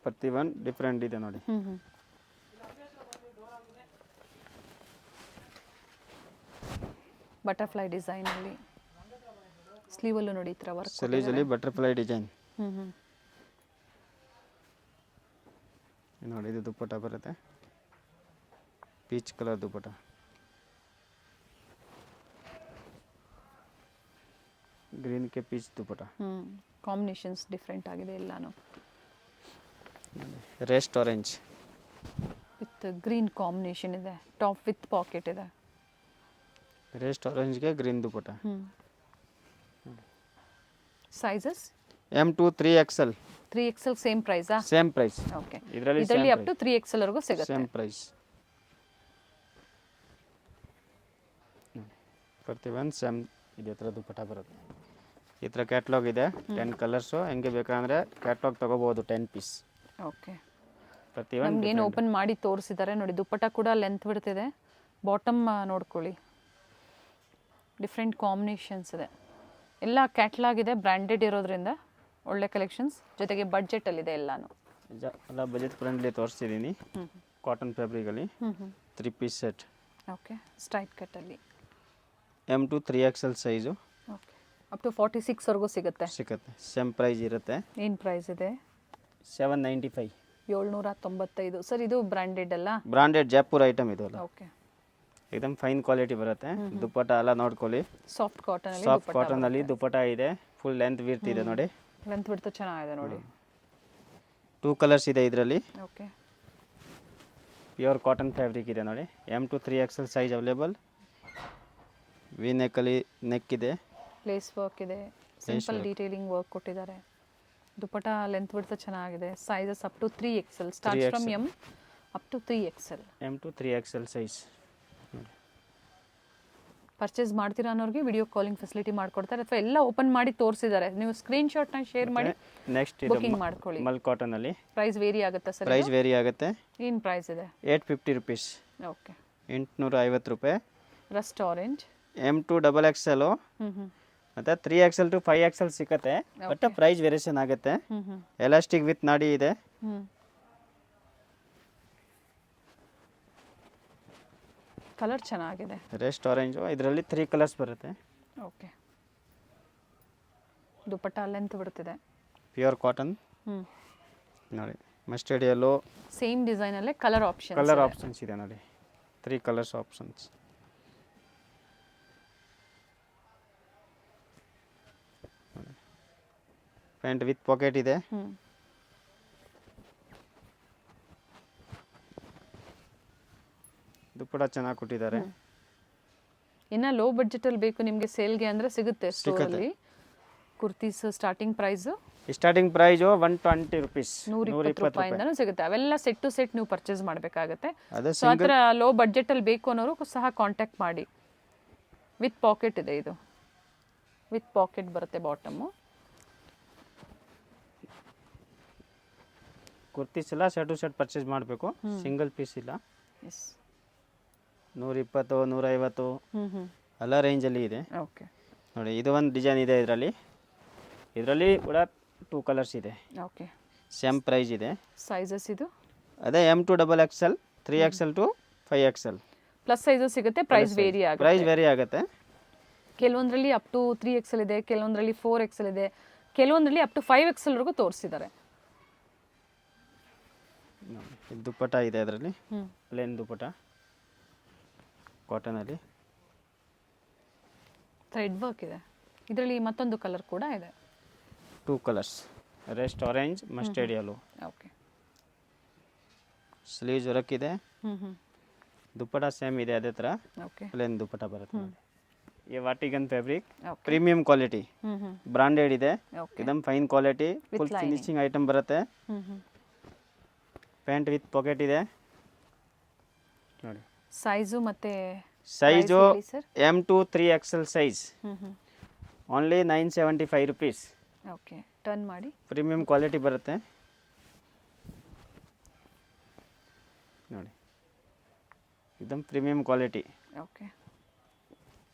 ಪ್ರತಿಯೊಂದು ಡಿಫ್ರೆಂಟ್ ಇದೆ ನೋಡಿ. ಬಟರ್ಫ್ಲೈ ಡಿಸೈನಲ್ಲಿ ಸ್ಲೀವಲ್ಲೂ ನೋಡಿ ಈ ಥರ ವರ್ಕ್. ಸ್ಲೀವ್ಸಲ್ಲಿ ಬಟರ್ಫ್ಲೈ ಡಿಸೈನ್ ನೋಡಿ. ಇದು ದುಪ್ಪಟ್ಟ ಬರುತ್ತೆ, ಪೀಚ್ ಕಲರ್ ದುಪ್ಪಟ್ಟ. ಗ್ರೀನ್ಗೆ ಪೀಚ್ ದುಪ್ಪಟ್ಟ. ಕಾಂಬಿನೇಷನ್ಸ್ ಡಿಫ್ರೆಂಟ್ ಆಗಿದೆ ಎಲ್ಲಾನು. Rest orange with green combination ಇದೆ, ಟಾಪ್ ವಿತ್ ಪಾಕೆಟ್ ಇದೆ. ರೆಸ್ಟ್ ಆರೆಂಜ್ಗೆ green dupatta. Sizes M2 3XL. 3XL same ಪ್ರೈಸಾ? Same price. ಓಕೆ, ಇದರಲ್ಲಿ ಅಪ್ ಟು 3XL ವರೆಗೂ ಸಿಗುತ್ತೆ. Same price. ಪ್ರತಿಯೊಂದು ಸೇಮ್ ಇದೆ. ಥರ ದುಪ್ಪಟ್ಟ ಬರುತ್ತೆ. ಈ ಥರ ಕ್ಯಾಟ್ಲಾಗ್ ಇದೆ, 10 ಕಲರ್ಸು. ಹೆಂಗೆ ಬೇಕಂದರೆ ಕ್ಯಾಟ್ಲಾಗ್ ತೊಗೋಬೋದು 10 ಪೀಸ್. ಓಕೆ, ಪ್ರತಿಯೊಂದು ನಮ್ಗೇನು ಓಪನ್ ಮಾಡಿ ತೋರಿಸಿದ್ದಾರೆ ನೋಡಿ. ದುಪ್ಪಟ್ಟ ಕೂಡ ಲೆಂತ್ ಬಿಡ್ತಿದೆ. ಬಾಟಮ್ ನೋಡ್ಕೊಳ್ಳಿ, ಡಿಫ್ರೆಂಟ್ ಕಾಂಬಿನೇಷನ್ಸ್ ಇದೆ. ಎಲ್ಲ ಕ್ಯಾಟ್ಲಾಗ್ ಇದೆ, ಬ್ರ್ಯಾಂಡೆಡ್ ಇರೋದ್ರಿಂದ ಒಳ್ಳೆ ಕಲೆಕ್ಷನ್ಸ್. ಜೊತೆಗೆ ಬಡ್ಜೆಟಲ್ಲಿದೆ ಎಲ್ಲಾನು. ಎಲ್ಲ ಬಜೆಟ್ ಫ್ರೆಂಡ್ಲಿ ತೋರಿಸ್ತಿದ್ದೀನಿ. ಕಾಟನ್ ಫ್ಯಾಬ್ರಿಕಲ್ಲಿ 3 ಪೀಸ್ ಸೆಟ್. ಓಕೆ, ಸ್ಟ್ರೈಟ್ ಕಟ್ಟಲ್ಲಿ M2 3XL size. Okay, up to 46 ವರೆಗೂ ಸಿಗುತ್ತೆ. ಸೇಮ್ ಪ್ರೈಸ್ ಇರುತ್ತೆ. ಏನು ಪ್ರೈಸ್ ಇದೆ? 795. 795. ಸರ್ ಇದು ಬ್ರ್ಯಾಂಡೆಡ್ ಅಲ್ಲ? ಬ್ರಾಂಡೆಡ್ ಜೈಪುರ್ ಐಟಮ್ ಇದು ಅಲ್ಲ. ಓಕೆ, एकदम ಫೈನ್ ಕ್ವಾಲಿಟಿ ಬರುತ್ತೆ. ದುಪ್ಪಟ್ಟ ಎಲ್ಲ ನೋಡ್ಕೊಳ್ಳಿ, ಸಾಫ್ಟ್ ಕಾಟನ್ ಅಲ್ಲಿ. ಸಾಫ್ಟ್ ಕಾಟನ್ ಅಲ್ಲಿ ದುಪ್ಪಟ್ಟ ಇದೆ. ಫುಲ್ ಲೆಂತ್ ವಿಡ್ತ್ ಇದೆ ನೋಡಿ. ಲೆಂತ್ ಬಿಡ್ತು ಚೆನ್ನಾಗಿದೆ ನೋಡಿ. 2 ಕಲರ್ಸ್ ಇದೆ ಇದರಲ್ಲಿ. ಓಕೆ, ಪ್ಯೂರ್ ಕಾಟನ್ ಫ್ಯಾಬ್ರಿಕ್ ಇದೆ ನೋಡಿ. M2 3XL size available. V ನೆಕ್ಕಲ್ಲಿ ನೆಕ್ ಇದೆ, ಲೇಸ್ ವರ್ಕ್ ಇದೆ, ಸಿಂಪಲ್ ಡೀಟೇಲಿಂಗ್ ವರ್ಕ್ ಕೊಟ್ಟಿದ್ದಾರೆ. ದುಪ್ಪಟ್ಟ ಲೆಂತ್ ಬಿಡ್ತು ಚೆನ್ನಾಗಿದೆ. Sizes up to 3XL, start from M up to 3XL. M2 3XL size. Purchase ಮಾಡ್ತೀರಾ ಅನ್ನೋರಿಗೆ ವಿಡಿಯೋ ಕಾಲಿಂಗ್ ಫೆಸಿಲಿಟಿ ಮಾಡ್ಕೊಡ್ತಾರೆ, ಅಥವಾ ಎಲ್ಲ ಓಪನ್ ಮಾಡಿ ತೋರಿಸಿದ್ದಾರೆ. ನೀವು ಸ್ಕ್ರೀನ್ಶಾಟ್ನ ಶೇರ್ ಮಾಡಿ ನೆಕ್ಸ್ಟ್ ಬುಕಿಂಗ್ ಮಾಡ್ಕೊಳ್ಳಿ. ಮಲ್ ಕಾಟನ್ ಅಲ್ಲಿ ಪ್ರೈಸ್ ವೇರಿ ಆಗುತ್ತಾ ಸರ್? ಪ್ರೈಸ್ ವೇರಿ ಆಗುತ್ತೆ. ಏನು ಪ್ರೈಸ್ ಇದೆ? 850 ರುಪೀಸ್. ಓಕೆ, 850 ರೂಪಾಯಿ. ರಸ್ಟ್ ಆರೆಂಜ್ M2 XXL ಮತ್ತೆ 3XL to 5XL ಸಿಗುತ್ತೆ. ಬಟ್ ಪ್ರೈಸ್ ವೇರಿಯೇಷನ್ ಆಗುತ್ತೆ. ಎಲಾಸ್ಟಿಕ್ ವಿತ್ ನಾಡಿ ಇದೆ. ಕಲರ್ ಚೆನ್ನಾಗಿದೆ. Rest orange. ಇದರಲ್ಲಿ 3 ಕಲರ್ಸ್ ಬರುತ್ತೆ. ಓಕೆ, ದುಪ್ಪಟ್ಟ ಲೆಂತ್ ಬಿಡ್ತಿದೆ. ಪ್ಯೂರ್ ಕಾಟನ್ ನೋಡಿ. ಮಸ್ಟರ್ಡ್ ಯೆಲ್ಲೋ ಸೇಮ್ ಡಿಸೈನ್ ಅಲ್ಲೇ ಕಲರ್ ಆಪ್ಷನ್ಸ್ ಇದೆ ನೋಡಿ. 3 colours options. Pant with pocket ಇದೆ. ದುಪ್ಪಟ್ಟ ಚೆನ್ನಾಗಿ ಕೊಟ್ಟಿದ್ದಾರೆ. ಇನ್ನು ಲೋ ಬಡ್ಜೆಟಲ್ಲಿ ಬೇಕು ನಿಮಗೆ ಸೇಲ್ಗೆ ಅಂದರೆ ಸಿಗುತ್ತೆ ಸ್ಟೋರಲ್ಲಿ. ಕುರ್ತೀಸ್ ಸ್ಟಾರ್ಟಿಂಗ್ ಪ್ರೈಸು 120 ರುಪೀಸ್, 120 ರೂಪಾಯಿಂದನೂ ಸಿಗುತ್ತೆ. ಅವೆಲ್ಲ ಸೆಟ್ ಟು ಸೆಟ್ ನೀವು ಪರ್ಚೇಸ್ ಮಾಡಬೇಕಾಗತ್ತೆ. ಸೊ ಆ ಥರ ಲೋ ಬಡ್ಜೆಟಲ್ಲಿ ಬೇಕು ಅನ್ನೋರು ಸಹ ಕಾಂಟ್ಯಾಕ್ಟ್ ಮಾಡಿ. ವಿತ್ ಪಾಕೆಟ್ ಇದೆ, ಇದು ವಿತ್ ಪಾಕೆಟ್ ಬರುತ್ತೆ ಬಾಟಮು. ಕುರ್ತೀಸ್ ಎಲ್ಲ ಸೆಟ್ ಟು ಸೆಟ್ ಪರ್ಚೇಸ್ ಮಾಡಬೇಕು, ಸಿಂಗಲ್ ಪೀಸ್ ಇಲ್ಲ. 120 150 ಎಲ್ಲ ರೇಂಜಲ್ಲಿ ಇದೆ. ಓಕೆ ನೋಡಿ, ಇದು ಒಂದು ಡಿಸೈನ್ ಇದೆ. ಇದರಲ್ಲಿ ಕೂಡ 2 ಕಲರ್ಸ್ ಇದೆ. ಓಕೆ, ಸೇಮ್ ಪ್ರೈಸ್ ಇದೆ. ಸೈಜಸ್ ಇದು ಅದೇ M2 XXL, 3XL to 5XL plus sizes ಸಿಗುತ್ತೆ. ಪ್ರೈಸ್ ವೇರಿ ಆಗುತ್ತೆ. ಕೆಲವೊಂದರಲ್ಲಿ ಅಪ್ ಟು 3XL ಇದೆ, ಕೆಲವೊಂದರಲ್ಲಿ 4XL ಇದೆ, ಕೆಲವೊಂದರಲ್ಲಿ ಅಪ್ ಟು 5XL ವರೆಗೂ ತೋರಿಸಿದ್ದಾರೆ. ದುಪ್ಪಟ್ಟ ಇದೆ ಅದರಲ್ಲಿ, ಪ್ಲೇನ್ ದುಪ್ಪಟ್ಟ ಕಾಟನಲ್ಲಿ. ಥ್ರೆಡ್ ವರ್ಕ್ ಇದೆ. ಇದರಲ್ಲಿ ಮತ್ತೊಂದು ಕಲರ್ ಕೂಡ ಇದೆ. 2 colours. Rest orange mustard yellow. Okay. Sleeves work ಇದೆ. ದುಪ್ಪಟ ಸೇಮ್ ಇದೆ ಅದೇ ಥರ ಓಕೆ. ಪ್ಲೇನ್ ದುಪ್ಪಟ ಬರುತ್ತೆ. ये Vatican fabric okay. Premium quality branded ಇದೆ. ಓಕೆ. एकदम fine quality With full lining. Finishing item ಬರುತ್ತೆ. ಪ್ಯಾಂಟ್ ವಿತ್ ಪಾಕೆಟ್ ಇದೆ ನೋಡಿ. ಸೈಜು ಮತ್ತೆ size sir? M to 3XL size. Only 975 rupees. Okay. Turn ಮಾಡಿ. ಪ್ರೀಮಿಯಂ ಕ್ವಾಲಿಟಿ ಬರುತ್ತೆ ನೋಡಿ. एकदम premium quality. Okay.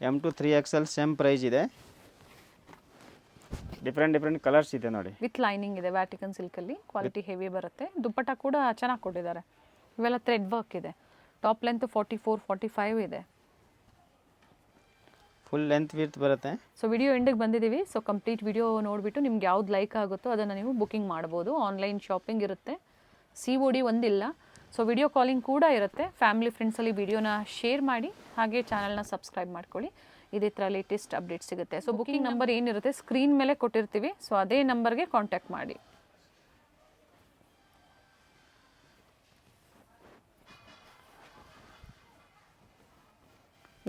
M to 3XL same price ಇದೆ. Different colours ಇದೆ ನೋಡಿ. ವಿತ್ ಲೈನಿಂಗ್ ಇದೆ ವ್ಯಾಟಿಕನ್ ಸಿಲ್ಕಲ್ಲಿ. ಕ್ವಾಲಿಟಿ ಹೆವಿ ಬರುತ್ತೆ. ದುಪ್ಪಟ್ಟ ಕೂಡ ಚೆನ್ನಾಗಿ ಕೊಟ್ಟಿದ್ದಾರೆ. ಇವೆಲ್ಲ ಥ್ರೆಡ್ ವರ್ಕ್ ಇದೆ. ಟಾಪ್ ಲೆಂತ್ 44, 45 ಇದೆ. ಫುಲ್ ಲೆಂತ್ ವಿಡ್ತ್ ಬರುತ್ತೆ. ಸೊ ವಿಡಿಯೋ ಎಂಡಿಗೆ ಬಂದಿದ್ದೀವಿ. ಸೊ ಕಂಪ್ಲೀಟ್ ವಿಡಿಯೋ ನೋಡಿಬಿಟ್ಟು ನಿಮ್ಗೆ ಯಾವ್ದು ಲೈಕ್ ಆಗುತ್ತೋ ಅದನ್ನು ನೀವು ಬುಕಿಂಗ್ ಮಾಡ್ಬೋದು. ಆನ್ಲೈನ್ ಶಾಪಿಂಗ್ ಇರುತ್ತೆ. COD ಒಂದಿಲ್ಲ. ಸೊ ವಿಡಿಯೋ ಕಾಲಿಂಗ್ ಕೂಡ ಇರುತ್ತೆ. ಫ್ಯಾಮಿಲಿ ಫ್ರೆಂಡ್ಸಲ್ಲಿ ವಿಡಿಯೋನ ಶೇರ್ ಮಾಡಿ, ಹಾಗೆ ಚಾನಲ್ನ ಸಬ್ಸ್ಕ್ರೈಬ್ ಮಾಡ್ಕೊಳ್ಳಿ. ಇದೇ ಥರ ಲೇಟೆಸ್ಟ್ ಅಪ್ಡೇಟ್ ಸಿಗುತ್ತೆ. ಸೊ ಬುಕಿಂಗ್ ನಂಬರ್ ಏನಿರುತ್ತೆ ಸ್ಕ್ರೀನ್ ಮೇಲೆ ಕೊಟ್ಟಿರ್ತೀವಿ. ಸೊ ಅದೇ ನಂಬರ್ಗೆ ಕಾಂಟ್ಯಾಕ್ಟ್ ಮಾಡಿ.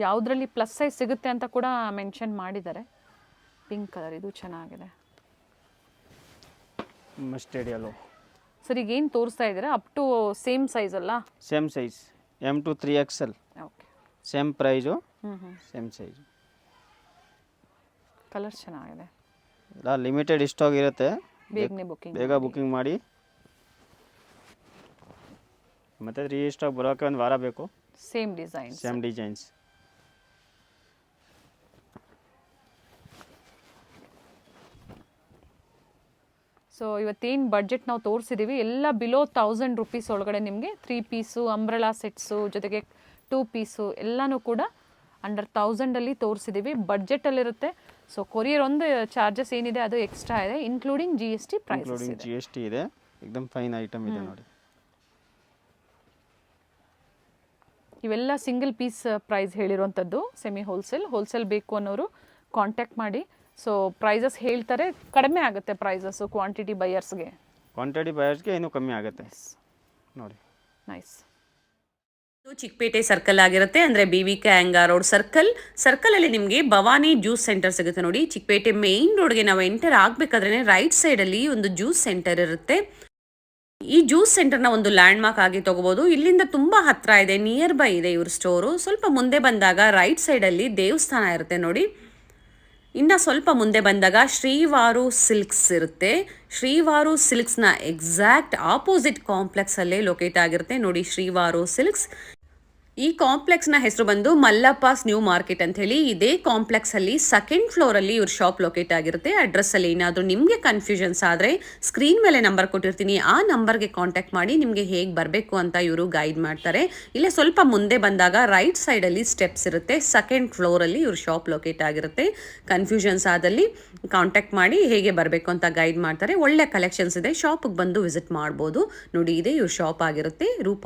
ಯಾವುದರಲ್ಲಿ ಪ್ಲಸ್ ಸೈಜ್ ಸಿಗುತ್ತೆ ಅಂತ ಕೂಡ ಮೆನ್ಷನ್ ಮಾಡಿದ್ದಾರೆ. ಪಿಂಕ್ ಕಲರ್ ಇದು ಚೆನ್ನಾಗಿದೆ. Mustard yellow. ಸರ್ ಈಗ ಏನು ತೋರಿಸ್ತಾ ಇದ್ದೀರಾ ಅಪ್ ಟು ಸೇಮ್ ಸೈಜ್ ಅಲ್ಲ? Same size M to 3XL. Okay. Same price same size. Colour ಚೆನ್ನಾಗಿದೆ. ಎಲ್ಲ ಲಿಮಿಟೆಡ್ ಸ್ಟಾಕ್ ಇರುತ್ತೆ. ಬೇಗನೆ ಬುಕಿಂಗ್ ಬೇಗ ಬುಕಿಂಗ್ ಮಾಡಿ. ಮತ್ತು ರೀಸ್ಟಾಕ್ ಬರೋಕ್ಕೆ ಒಂದು ವಾರ ಬೇಕು. Same designs. Same designs. So ಇವತ್ತೇನು ಬಡ್ಜೆಟ್ ನಾವು ತೋರಿಸಿದ್ದೀವಿ ಎಲ್ಲ ಬಿಲೋ 1000 rupees ಒಳಗಡೆ ನಿಮಗೆ 3 ಪೀಸು ಅಂಬ್ರೆಲಾ ಸೆಟ್ಸು ಜೊತೆಗೆ 2 ಪೀಸು ಎಲ್ಲನೂ ಕೂಡ ಅಂಡರ್ 1000ಅಲ್ಲಿ ತೋರಿಸಿದ್ದೀವಿ. ಬಡ್ಜೆಟಲ್ಲಿರುತ್ತೆ. ಸೊ ಕೊರಿಯರ್ ಒಂದು ಚಾರ್ಜಸ್ ಏನಿದೆ ಅದು ಎಕ್ಸ್ಟ್ರಾ ಇದೆ, including GST price. Including GST ಇದೆ. एकदम ಫೈನ್ ಐಟಮ್ ಇದೆ ನೋಡಿ. ಇವೆಲ್ಲ ಸಿಂಗಲ್ ಪೀಸ್ ಪ್ರೈಸ್ ಹೇಳಿರುವಂಥದ್ದು. ಸೆಮಿ ಹೋಲ್ಸೇಲ್ ಬೇಕು ಅನ್ನೋರು ಕಾಂಟ್ಯಾಕ್ಟ್ ಮಾಡಿ. ಸೊ ಪ್ರೈಸಸ್ ಹೇಳ್ತಾರೆ, ಕಡಿಮೆ ಆಗುತ್ತೆ ಪ್ರೈಸಸ್ಸು ಕ್ವಾಂಟಿಟಿ ಬೈಯರ್ಸ್ಗೆ. ಕ್ವಾಂಟಿಟಿ ಬೈಯರ್ಸ್ಗೆ ಇನ್ನೂ ಕಮ್ಮಿ ಆಗುತ್ತೆ ನೋಡಿ. ನೈಸ್. ಚಿಕ್ಕಪೇಟೆ ಸರ್ಕಲ್ ಆಗಿರುತ್ತೆ, ಅಂದರೆ BVK ಅಯ್ಯಂಗಾರ್ ರೋಡ್ ಸರ್ಕಲಲ್ಲಿ ನಿಮಗೆ ಭವಾನಿ ಜ್ಯೂಸ್ ಸೆಂಟರ್ ಸಿಗುತ್ತೆ ನೋಡಿ. ಚಿಕ್ಕಪೇಟೆ ಮೇಯ್ನ್ ರೋಡ್ಗೆ ನಾವು ಎಂಟರ್ ಆಗಬೇಕಾದ್ರೆ ರೈಟ್ ಸೈಡಲ್ಲಿ ಒಂದು ಜ್ಯೂಸ್ ಸೆಂಟರ್ ಇರುತ್ತೆ. ಈ ಜ್ಯೂಸ್ ಸೆಂಟರ್ನ ಒಂದು ಲ್ಯಾಂಡ್ ಮಾರ್ಕ್ ಆಗಿ ತಗೋಬಹುದು. ಇಲ್ಲಿಂದ ತುಂಬ ಹತ್ತಿರ ಇದೆ, ನಿಯರ್ ಬೈ ಇದೆ ಇವ್ರ ಸ್ಟೋರು. ಸ್ವಲ್ಪ ಮುಂದೆ ಬಂದಾಗ ರೈಟ್ ಸೈಡಲ್ಲಿ ದೇವಸ್ಥಾನ ಇರುತ್ತೆ ನೋಡಿ. ಇನ್ನು ಸ್ವಲ್ಪ ಮುಂದೆ ಬಂದಾಗ ಶ್ರೀವಾರು ಸಿಲ್ಕ್ಸ್ ಇರುತ್ತೆ. ಶ್ರೀವಾರು ಸಿಲ್ಕ್ಸ್ನ ಎಕ್ಸಾಕ್ಟ್ ಆಪೋಸಿಟ್ ಕಾಂಪ್ಲೆಕ್ಸಲ್ಲೇ ಲೊಕೇಟ್ ಆಗಿರುತ್ತೆ ನೋಡಿ ಶ್ರೀವಾರು ಸಿಲ್ಕ್ಸ್. ಈ ಕಾಂಪ್ಲೆಕ್ಸ್ನ ಹೆಸರು ಬಂದು ಮಲ್ಲಪ್ಪಾಸ್ ನ್ಯೂ ಮಾರ್ಕೆಟ್ ಅಂತ ಹೇಳಿ. ಇದೇ ಕಾಂಪ್ಲೆಕ್ಸಲ್ಲಿ ಸೆಕೆಂಡ್ ಫ್ಲೋರಲ್ಲಿ ಇವ್ರ ಶಾಪ್ ಲೊಕೇಟ್ ಆಗಿರುತ್ತೆ. ಅಡ್ರೆಸ್ಸಲ್ಲಿ ಏನಾದರೂ ನಿಮಗೆ ಕನ್ಫ್ಯೂಷನ್ಸ್ ಆದರೆ ಸ್ಕ್ರೀನ್ ಮೇಲೆ ನಂಬರ್ ಕೊಟ್ಟಿರ್ತೀನಿ, ಆ ನಂಬರ್ಗೆ ಕಾಂಟ್ಯಾಕ್ಟ್ ಮಾಡಿ ನಿಮಗೆ ಹೇಗೆ ಬರಬೇಕು ಅಂತ ಇವರು ಗೈಡ್ ಮಾಡ್ತಾರೆ. ಇಲ್ಲೇ ಸ್ವಲ್ಪ ಮುಂದೆ ಬಂದಾಗ ರೈಟ್ ಸೈಡಲ್ಲಿ ಸ್ಟೆಪ್ಸ್ ಇರುತ್ತೆ. ಸೆಕೆಂಡ್ ಫ್ಲೋರಲ್ಲಿ ಇವ್ರ ಶಾಪ್ ಲೊಕೇಟ್ ಆಗಿರುತ್ತೆ. ಕನ್ಫ್ಯೂಷನ್ಸ್ ಆದಲ್ಲಿ ಕಾಂಟ್ಯಾಕ್ಟ್ ಮಾಡಿ ಹೇಗೆ ಬರಬೇಕು ಅಂತ ಗೈಡ್ ಮಾಡ್ತಾರೆ. ಒಳ್ಳೆ ಕಲೆಕ್ಷನ್ಸ್ ಇದೆ, ಶಾಪಿಗೆ ಬಂದು ವಿಸಿಟ್ ಮಾಡ್ಬೋದು ನೋಡಿ. ಇದೇ ಇವ್ರ ಶಾಪ್ ಆಗಿರುತ್ತೆ. ರೂಪ